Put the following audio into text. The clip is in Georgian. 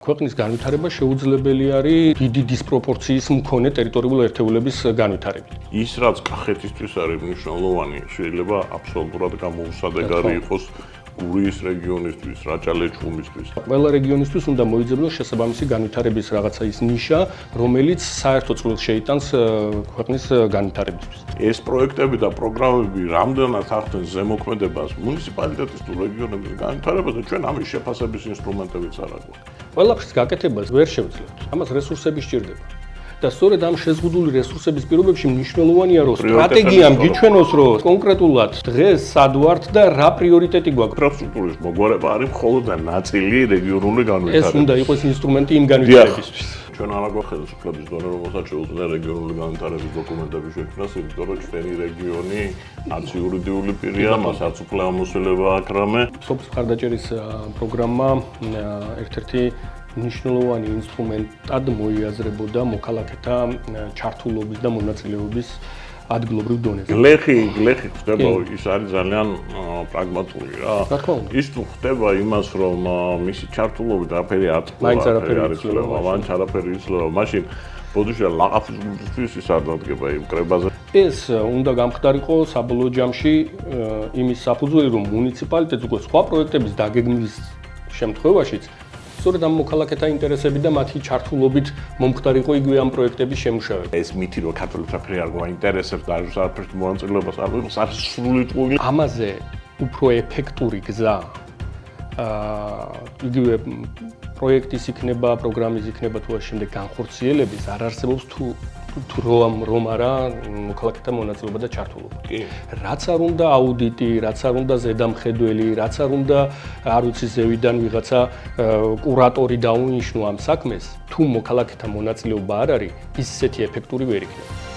ქვეყნის განვითარება შეუძლებელი არის დიდი დისპროპორციის მქონე ტერიტორიული ერთეულების განვითარებით. ის რაც კახეთისთვის არის მნიშვნელოვანი, შეიძლება აბსოლუტურად გამოუსადეგარი იყოს გურიის რეგიონისთვის, რაჭა-ლეჩხუმისთვის. ყველა რეგიონისთვის უნდა მოიძებნოს შესაბამისი განვითარების რაღაცა ის ნიშა, რომელიც საერთო წყვილს შეიტანს ქვეყნის განვითარებისთვის. ეს პროექტები და პროგრამები რამდენად ახდენს ზემოქმედებას მუნიციპალიტეტის თუ რეგიონების განვითარებაზე, ჩვენ ამის შეფასების ინსტრუმენტებიც არ აქვს. ყველაფრის გაკეთებას ვერ შევძლებთ. ამას რესურსები სჭირდება. და სწორედ ამ შეზღუდული რესურსების პირობებში მნიშვნელოვანია, რომ სტრატეგიამ გიჩვენოს, რომ კონკრეტულად დღეს სად ვართ და რა პრიორიტეტი გვაქვს. ინფრასტრუქტურის მოგვარება არის მხოლოდ ნაწილი რეგიონული განვითარების. ეს უნდა იყოს ინსტრუმენტი იმ განვითარებისთვის. ჩვენ არ აგვაქვს ხელისუფლების დონე, რომელსაც შეუძლია რეგიონული განვითარების დოკუმენტების შექმნას, იმიტომ რომ ჩვენი რეგიონი აციურიდიული პირია, მას არც უფლა ამოსულება აქვს რამე. სოფლის მხარდაჭერის პროგრამა ერთ-ერთი მნიშვნელოვანი ინსტრუმენტად მოიაზრებოდა მოქალაქეთა ჩართულობის და მონაწილეობის ადგილობრივ დონეზე. გლეხი ხდება, ის არის ძალიან პრაგმატული რა. რა თქმა უნდა. ის თუ ხდება იმას, რომ მისი ჩართულობით არაფერი არ მაინც არაფერი არ იცვლება, მაინც არაფერი იცვლება, მაშინ ბოდიშა ლაღაფის გუნდისთვის ის არ დადგება იმ კრებაზე. ეს უნდა გამხდარიყო საბოლოო ჯამში იმის საფუძველი, რომ მუნიციპალიტეტს უკვე სხვა პროექტების დაგეგმვის შემთხვევაშიც სწორედ ამ მოქალაქეთა ინტერესები და მათი ჩართულობით მომხდარიყო იგივე ამ პროექტების შემუშავება. ეს მითი რომ ქართულებს არაფერი არ გვაინტერესებს და არაფერს მონაწილეობას არ აქვს, არის სრული ტყუილი. ამაზე უფრო ეფექტური გზა იგივე პროექტის იქნება, პროგრამის იქნება თუ ამ შემდეგ განხორციელების არ არსებობს თუ რომ არა მოქალაქეთა მონაწილეობა და ჩართულობა. რაც არ უნდა აუდიტი, რაც არ უნდა ზედამხედველი, რაც არ უნდა არ ვიცი ზევიდან ვიღაცა კურატორი დაუნიშნო ამ საქმეს, თუ მოქალაქეთა მონაწილეობა არ არის, ისეთი ეფექტური ვერ იქნება.